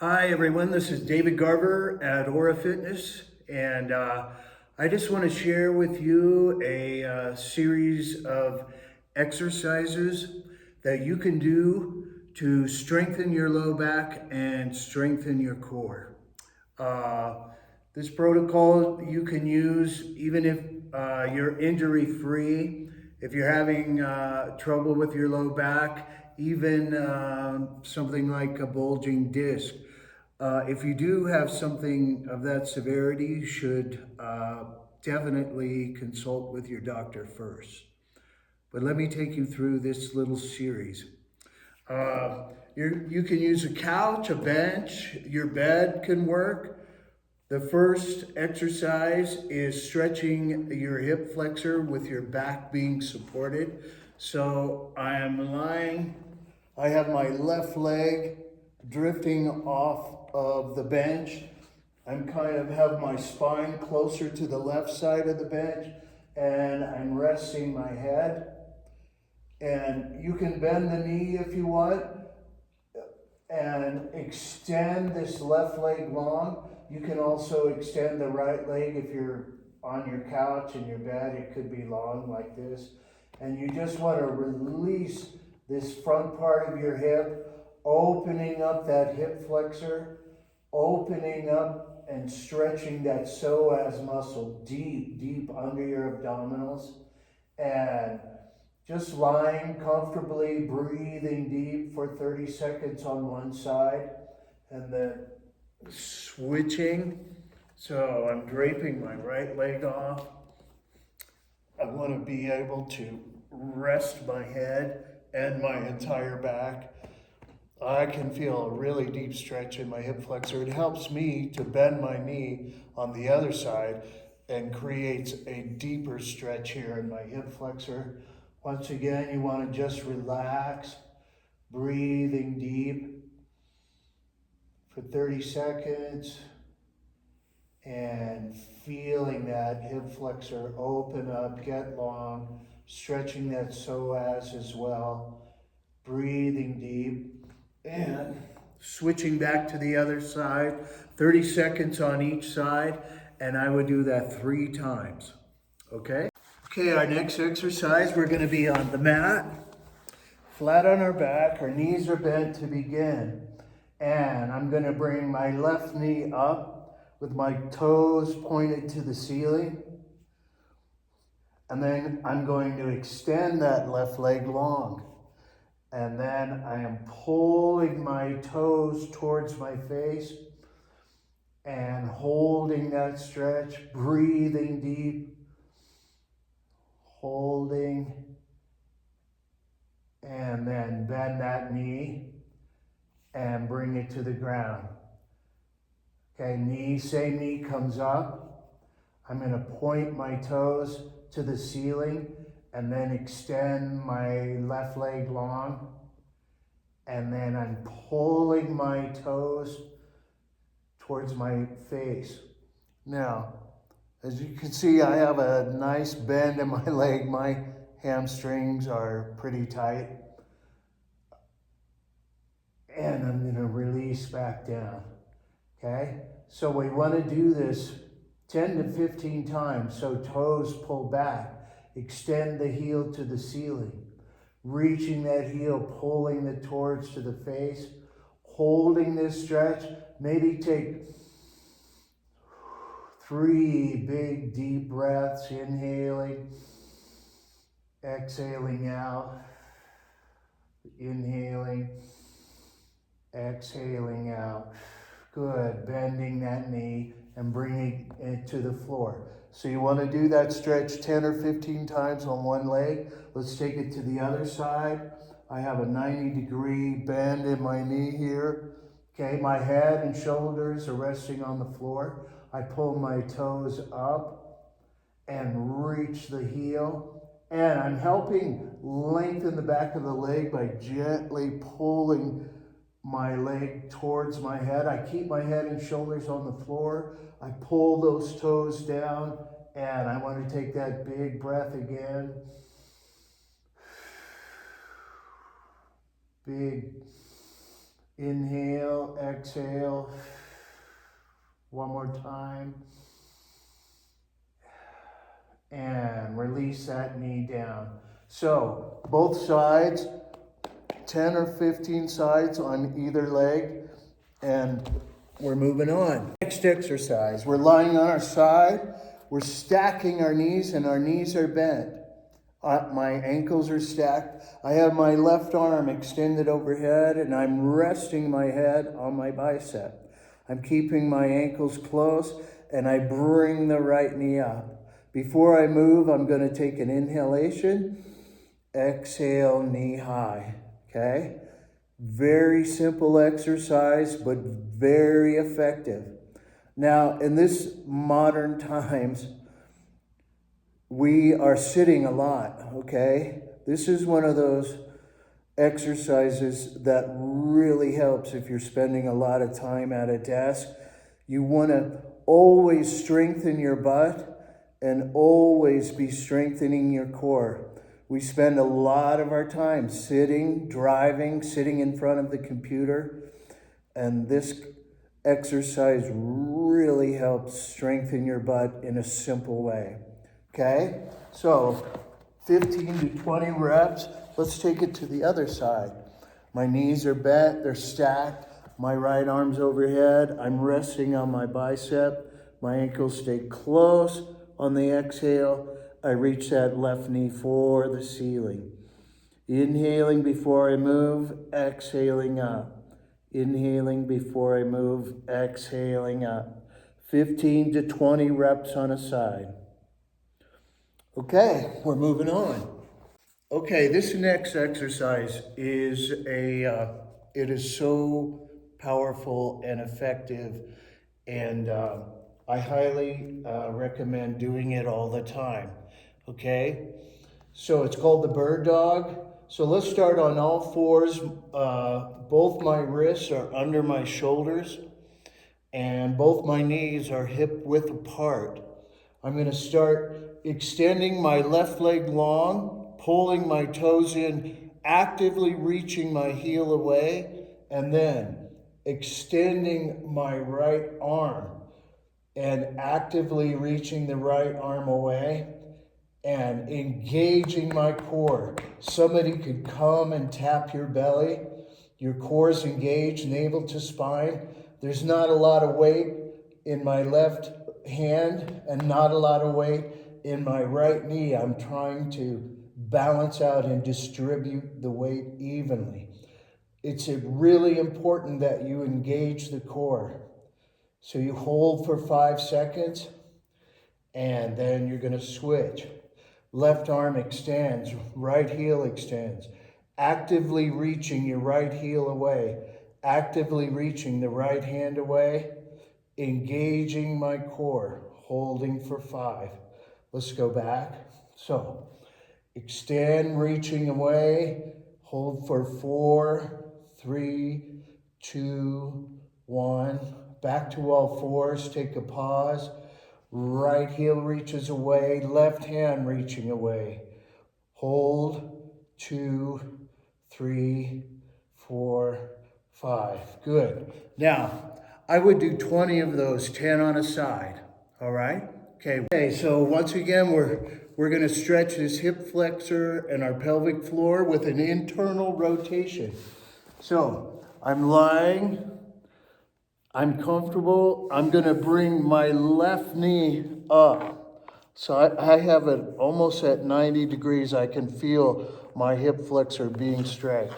Hi everyone, this is David Garver at Aura Fitness, and I just want to share with you a series of exercises that you can do to strengthen your low back and strengthen your core. Uh, this protocol you can use even if you're injury free, if you're having trouble with your low back, even something like a bulging disc. If you do have something of that severity, you should definitely consult with your doctor first. But let me take you through this little series. You can use a couch, a bench, your bed can work. The first exercise is stretching your hip flexor with your back being supported. So I am lying, I have my left leg drifting off of the bench. I'm kind of have my spine closer to the left side of the bench and I'm resting my head. And you can bend the knee if you want and extend this left leg long. You can also extend the right leg if you're on your couch in your bed. It could be long like this. And you just want to release this front part of your hip, opening up that hip flexor, opening up and stretching that psoas muscle deep, deep under your abdominals. And just lying comfortably, breathing deep for 30 seconds on one side, and then switching. So I'm draping my right leg off. I want to be able to rest my head and my entire back. I can feel a really deep stretch in my hip flexor. It helps me to bend my knee on the other side and creates a deeper stretch here in my hip flexor. Once again, you want to just relax, breathing deep for 30 seconds and feeling that hip flexor open up, get long, stretching that psoas as well, breathing deep and switching back to the other side, 30 seconds on each side, and I would do that 3 times, okay? Okay, our next exercise, we're gonna be on the mat, flat on our back, our knees are bent to begin. And I'm gonna bring my left knee up with my toes pointed to the ceiling. And then I'm going to extend that left leg long. And then I am pulling my toes towards my face and holding that stretch, breathing deep, holding, and then bend that knee and bring it to the ground. Okay, same knee comes up. I'm gonna point my toes to the ceiling and then extend my left leg long. And then I'm pulling my toes towards my face. Now, as you can see, I have a nice bend in my leg. My hamstrings are pretty tight. And I'm gonna release back down, okay? So we wanna do this 10 to 15 times, so toes pull back. Extend the heel to the ceiling. Reaching that heel, pulling the towards to the face. Holding this stretch, maybe take 3 big deep breaths, inhaling, exhaling out, inhaling, exhaling out. Good, bending that knee and bringing it to the floor. So you want to do that stretch 10 or 15 times on one leg. Let's take it to the other side. I have a 90-degree bend in my knee here. Okay, my head and shoulders are resting on the floor. I pull my toes up and reach the heel. And I'm helping lengthen the back of the leg by gently pulling my leg towards my head. I keep my head and shoulders on the floor. I pull those toes down and I want to take that big breath again. Big inhale Inhale, exhale. One more time. And release that knee down. So both sides, 10 or 15 sides on either leg, and we're moving on. Next exercise, we're lying on our side, we're stacking our knees, and our knees are bent. My ankles are stacked. I have my left arm extended overhead, and I'm resting my head on my bicep. I'm keeping my ankles close, and I bring the right knee up. Before I move, I'm going to take an inhalation, exhale, knee high, okay? Very simple exercise, but very effective. Now, in this modern times, we are sitting a lot, okay? This is one of those exercises that really helps if you're spending a lot of time at a desk. You want to always strengthen your butt and always be strengthening your core. We spend a lot of our time sitting, driving, sitting in front of the computer, and this exercise really helps strengthen your butt in a simple way. Okay, so 15 to 20 reps. Let's take it to the other side. My knees are bent, they're stacked. My right arm's overhead. I'm resting on my bicep. My ankles stay close. On the exhale, I reach that left knee for the ceiling. Inhaling before I move, exhaling up. Inhaling before I move, exhaling up. 15 to 20 reps on a side. Okay, we're moving on. Okay, this next exercise is it is so powerful and effective, and I highly recommend doing it all the time. Okay, so it's called the bird dog. So let's start on all fours. Both my wrists are under my shoulders, and both my knees are hip width apart. I'm going to start extending my left leg long, pulling my toes in, actively reaching my heel away, and then extending my right arm and actively reaching the right arm away and engaging my core. Somebody could come and tap your belly. Your core's engaged, navel to spine. There's not a lot of weight in my left hand and not a lot of weight in my right knee. I'm trying to balance out and distribute the weight evenly. It's really important that you engage the core. So you hold for 5 seconds, and then you're going to switch. Left arm extends, right heel extends. Actively reaching your right heel away, actively reaching the right hand away, engaging my core, holding for 5. Let's go back. So, extend, reaching away, hold for 4, 3, 2, 1. Back to all fours, take a pause. Right heel reaches away, left hand reaching away. Hold, 2, 3, 4, 5. Good. Now, I would do 20 of those, 10 on a side. All right? Okay, so once again, we're going to stretch this hip flexor and our pelvic floor with an internal rotation. So, I'm lying. I'm comfortable. I'm going to bring my left knee up. So I have it almost at 90 degrees. I can feel my hip flexor being stretched.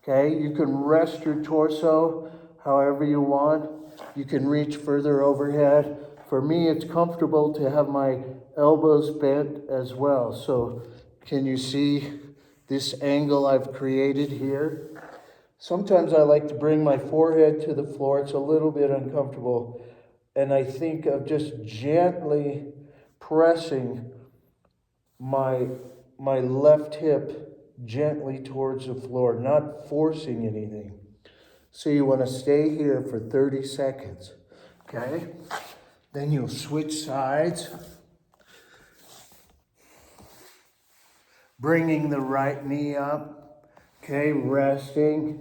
Okay, you can rest your torso however you want. You can reach further overhead. For me, it's comfortable to have my elbows bent as well. So can you see this angle I've created here? Sometimes I like to bring my forehead to the floor. It's a little bit uncomfortable. And I think of just gently pressing my left hip gently towards the floor, not forcing anything. So you want to stay here for 30 seconds, okay? Then you'll switch sides, bringing the right knee up, okay, resting,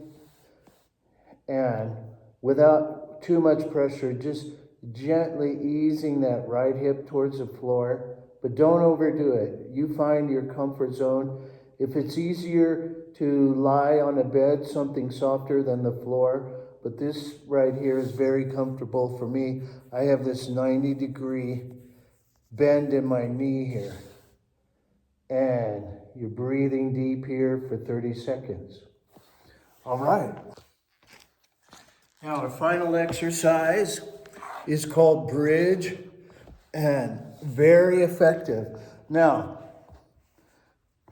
and without too much pressure, just gently easing that right hip towards the floor, but don't overdo it. You find your comfort zone. If it's easier to lie on a bed, something softer than the floor, but this right here is very comfortable for me. I have this 90-degree bend in my knee here. And you're breathing deep here for 30 seconds. All right. Now our final exercise is called bridge, and very effective. Now,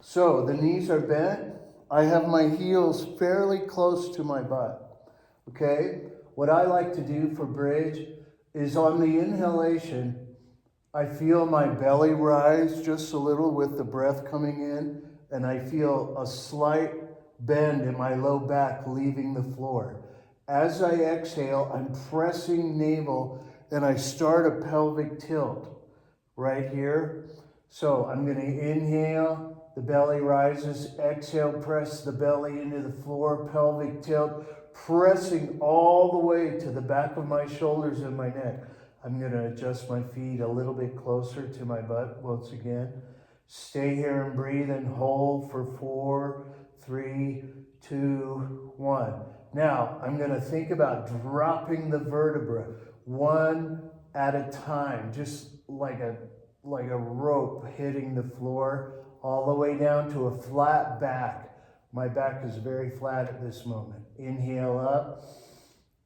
so the knees are bent. I have my heels fairly close to my butt, okay? What I like to do for bridge is on the inhalation, I feel my belly rise just a little with the breath coming in, and I feel a slight bend in my low back leaving the floor. As I exhale, I'm pressing navel, and I start a pelvic tilt right here. So I'm going to inhale, the belly rises, exhale, press the belly into the floor, pelvic tilt, pressing all the way to the back of my shoulders and my neck. I'm going to adjust my feet a little bit closer to my butt once again. Stay here and breathe and hold for 4, 3, 2, 1. Now, I'm going to think about dropping the vertebra one at a time, just like a rope hitting the floor, all the way down to a flat back. My back is very flat at this moment. Inhale up.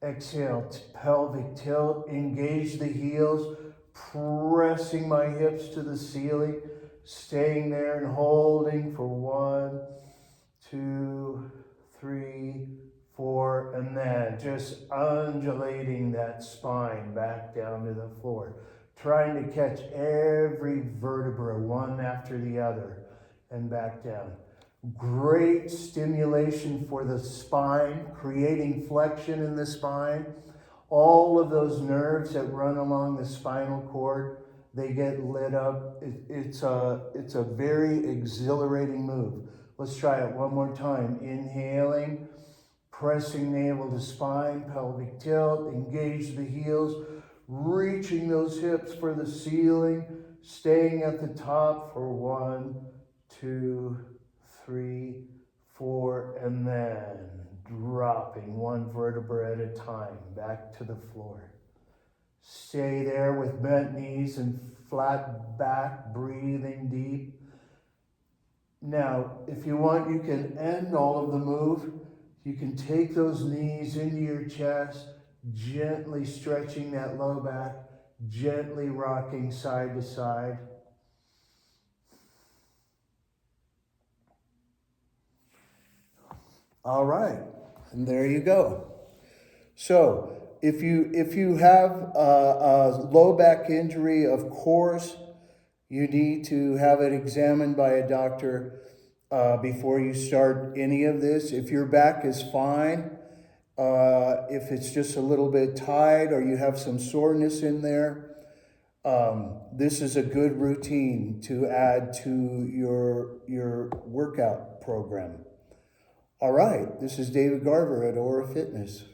Exhale, pelvic tilt, engage the heels, pressing my hips to the ceiling, staying there and holding for 1, 2, 3, 4, and then just undulating that spine back down to the floor, trying to catch every vertebra one after the other and back down. Great stimulation for the spine, creating flexion in the spine. All of those nerves that run along the spinal cord, they get lit up. It's a very exhilarating move. Let's try it one more time. Inhaling, pressing navel to spine, pelvic tilt, engage the heels, reaching those hips for the ceiling, staying at the top for 1, 2, 3, 4, and then dropping one vertebra at a time back to the floor. Stay there with bent knees and flat back, breathing deep. Now, if you want, you can end all of the move. You can take those knees into your chest, gently stretching that low back, gently rocking side to side. All right, and there you go. So if you have a low back injury, of course, you need to have it examined by a doctor before you start any of this. If your back is fine, if it's just a little bit tight or you have some soreness in there, this is a good routine to add to your workout program. All right, this is David Garver at Aura Fitness.